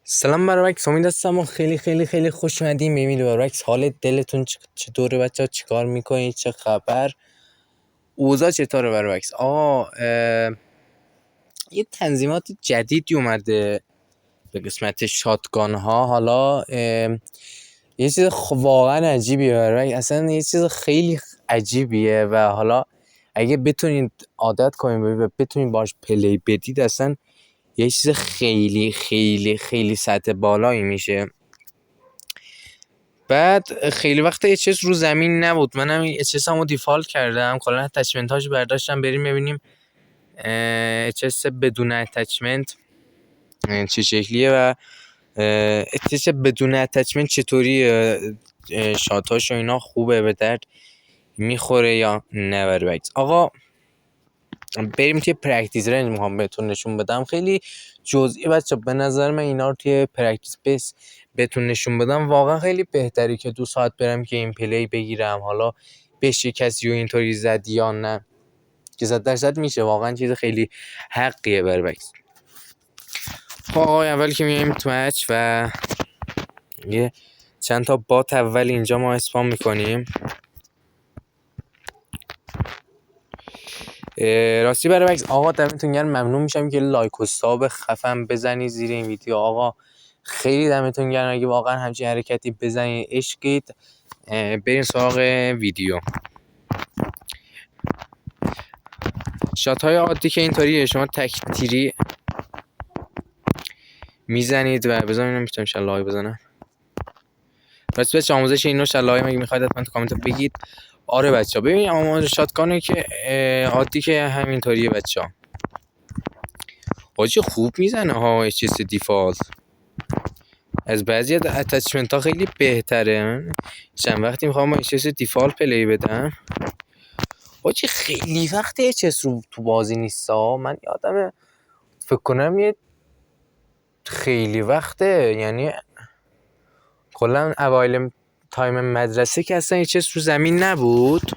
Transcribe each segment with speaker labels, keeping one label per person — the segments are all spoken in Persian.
Speaker 1: سلام برابکس، امید هستم و خیلی خیلی خیلی خوش اومدین به ویدیو برابکس. حال دلتون چطوره بچه‌ها؟ چیکار میکنید؟ چه خبر؟ اوضاع چطوره برابکس؟ یه تنظیمات جدیدی اومده به قسمت شاتگان ها. حالا یه چیز واقعا عجیبیه برابکس، اصلا یه چیز خیلی عجیبیه و حالا اگه بتونید عادت کنید و بتونید باش پلی بدید، اصلا یه چیز خیلی خیلی خیلی سطح بالایی میشه. بعد خیلی وقت اچ رو زمین نبود، منم اچ همو دیفالت کردم، کلا اتچمنت هاشو برداشتم. بریم ببینیم اچ بدون اتچمنت چه شکلیه و اچ بدون اتچمنت چطوری شاتاش و اینا خوبه، به درد میخوره یا نه بربکس. آقا بریم توی پرکتیس رنج، میخوام بهتون نشون بدم خیلی جزئی بچه. به نظر من اینا رو توی پرکتیس بیس بهتون نشون بدم واقعا خیلی بهتری که 2 ساعت برم که این پلی بگیرم حالا بشه کسی رو اینطوری زد یا نه، که 100% میشه. واقعا چیز خیلی حقیه بربکس. خب آقای اول که میایم تو مچ و یه چند تا بات اول اینجا ما اسپام میکنیم. راستی برابکس آقا دمتون گرم، ممنون میشم که لایک و ساب خفن بزنید زیر این ویدیو. آقا خیلی دمتون گرم، اگه واقعا همچین حرکتی بزنید عشقید. بریم سراغ ویدیو. شات های عادی که اینطوریه، شما تک تیری میزنید و بذارم میتونم شلای بزنم. پس بچه آموزش اینو شلای مگه میخواید حتما تو کامنت بگید. آره بچه ها ببین آموزش شاتگانه که عادی که همینطوریه بچه ها. حاجی خوب میزنه ها اچ دیفالت، از بعضی از اتچمنت ها خیلی بهتره. چند وقتی میخوام با اچ دیفالت پلی بدم. حاجی خیلی وقت اچ رو تو بازی نیستا، من یادم فکر کنم یه خیلی وقته، یعنی کلا اوایل تایم مدرسه که اصلا اچ رو زمین نبود.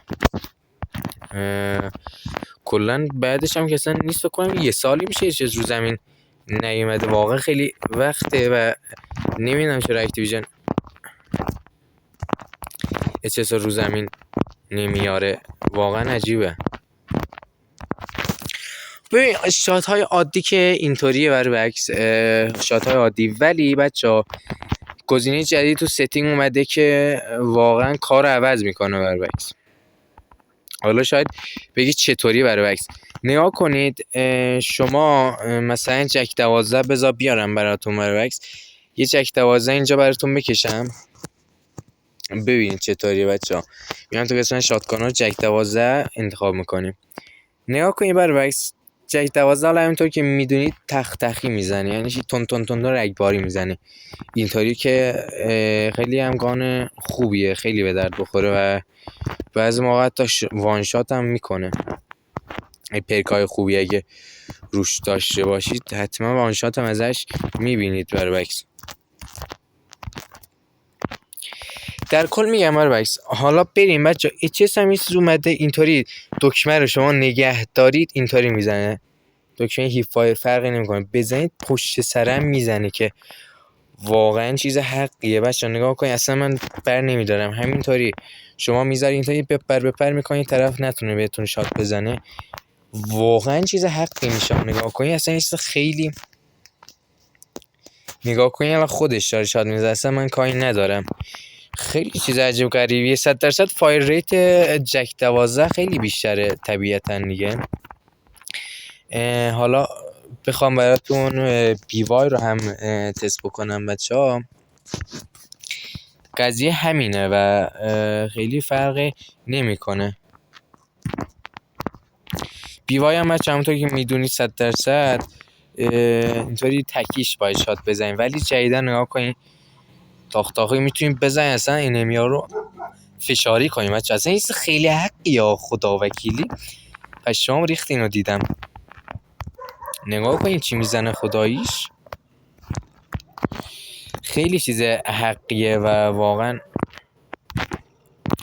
Speaker 1: کلا بعدش هم که اصلا نیست، فکر کنم یه سالی میشه اچ رو زمین نیومده. واقعا خیلی وقته و نمیدونم چرا اکتیویژن اچ رو زمین نمیاره، واقعا عجیبه. ببین شات های عادی که اینطوریه برعکس شات های عادی، ولی بچه گزینه جدید تو ستینگ اومده که واقعا کار عوض میکنه برعکس. حالا شاید بگید چطوری برعکس. نگاه کنید شما مثلا جک 12 بذار بیارم براتون برعکس، یه جک 12 اینجا براتون بکشم ببینید چطوریه بچه ها. میان تو قسمت شاتگان ها جک 12 انتخاب میکنیم. نگاه کنید برعکس جک 12 حالا همینطور که میدونید تختی میزنه، یعنی تون تون تون رگباری میزنه اینطوری که خیلی هم گان خوبیه، خیلی به درد بخوره و بعضی موقع حتی وان شات هم میکنه. این پرکای خوبی اگه روش داشته باشید حتما وان شات هم ازش میبینید برعکس. در کل میگم برعکس. حالا بریم بچه اچ هم اومده اینطوری دکمه رو شما نگه دارید اینطوری میزنه، دکمه هیپ فایر فرقی نمیکنه، بزنید پشت سرم میزنه که واقعا چیز حقیه بچه. نگاه کنید اصلا من بر نمیدارم، همینطوری شما میذاری اینطوری بپر میکنید طرف نتونه بهتون شات بزنه، واقعا چیز حقی میشه. نگاه کنید اصلا این چیز خیلی، نگاه کنید الان خودش داره شات میزنه، اصلا من کاری ندارم. خیلی چیز عجیب غریبیه. 100% فایر ریت جک 12 خیلی بیشتره طبیعتا دیگه. حالا بخوام براتون بیوای رو هم تست بکنم بچه ها، قضیه همینه و خیلی فرقی نمیکنه. بیوای هم بچه همونطور که میدونید 100% اینطوری تکیش باید شات بزنیم، ولی جدیدن نگاه کنید تاختاقی میتونیم بزنیم اصلا اینمیا رو فشاری کنیم بچه. اصلا این خیلی حقی یا خدا وکیلی پشمام ریخت اینو دیدم. نگاه کنید چی میزنه خداییش، خیلی چیز حقیه و واقعا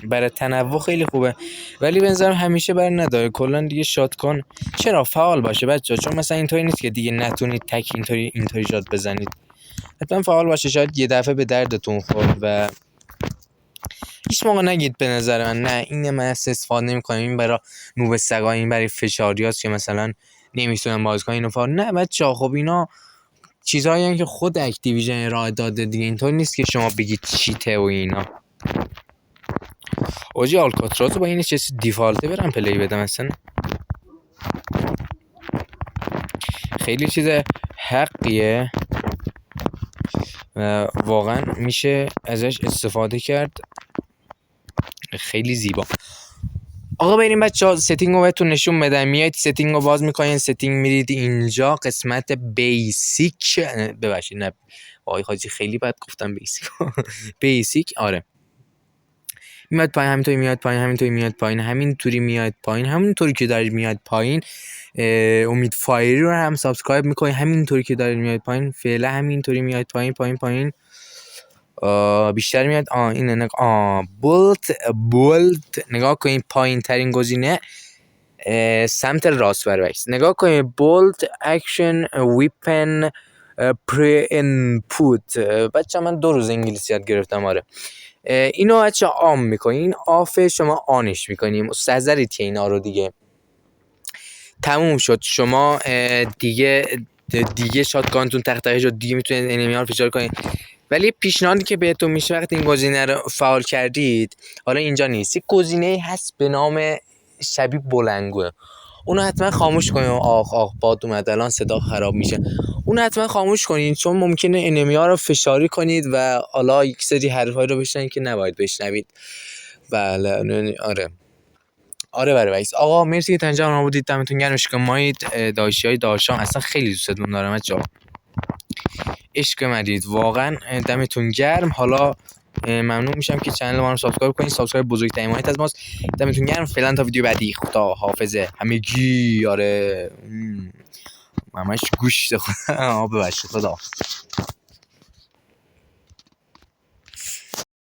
Speaker 1: برای تنوع خیلی خوبه، ولی به نظرم همیشه بر نداره. کلا دیگه شاتگان چرا فعال باشه بچه‌ها، چون مثلا اینطوری نیست که دیگه نتونید تک اینطوری شات بزنید. حتما فعال باشه، شاید یه دفعه به دردتون خورد و هیچ موقع نگید به نظر من نه این من استفاده نمی‌کنم، این برای نوب سگا، این برای فشاریاست که مثلا نمیتونم باز کنم اینو فعال. نه بچه‌ها، خب اینا چیزایی که خود اکتیویژن ارائه داده دیگه، اینطور نیست که شما بگید چیته و اینا. اوجی آلکاترازو با این چیز دیفالته برم پلی بدم اصلا خیلی چیز حقیه و واقعا میشه ازش استفاده کرد، خیلی زیبا. آقا بریم بچه‌ها ستینگ رو بهتون نشون بدم. میایید ستینگ رو باز میکنین، ستینگ میرید اینجا قسمت بیسیک، ببخشید نه آقای حاجی خیلی بد گفتم بیسیک بیسیک. آره میاد پایین، همینطوری میاد پایین، همینطوری میاد پایین، همینطوری میاد پایین، همینطوری که دارید میاد پایین. امید فایری رو هم سابسکرایب میکنین، همینطوری که دارید میاد پایین. فعلا همینطوری میاد پایین پایین پایین. بیشتر میاد اینه نگاه بولت نگاه کنین، پایین ترین گزینه سمت راست برعکس نگاه کنین، بولت اکشن ویپن پری انپوت. بچه من 2 روز انگلیسی یاد گرفتم. آره اینو بچه آم میکنین، آف شما آنش میکنیم، مستحضرید که اینا رو دیگه تموم شد. شما دیگه شاتگانتون تخته‌ای شد، دیگه میتونید انمی ها رو فشار کنید. ولی پیشنهادی که بهتون میشه وقتی این گزینه رو فعال کردید، حالا اینجا نیست، یک گزینه هست به نام شبیه بلنگوه، اونو حتما خاموش کنید. آخ باد اومد الان صدا خراب میشه. اونو حتما خاموش کنید چون ممکنه انمی ها رو فشاری کنید و حالا یک سری حرفایی رو بشنوید که نباید بشنوید. بله آره وایس. آقا مرسی که تا اینجا ما بودید، دمتون گرم. عشق مایید داشتیای داشتام، اصلا خیلی دوستتون دارم بچه‌ها، عشق مدید واقعا، دمتون گرم. حالا ممنون میشم که کانال ما رو سابسکرایب کنید، سابسکرایب بزرگترین حمایت از ماست. دمتون گرم. فعلا تا ویدیو بعدی، خدا حافظه همگی. آره همش گوشت خدا ببخشید، خدا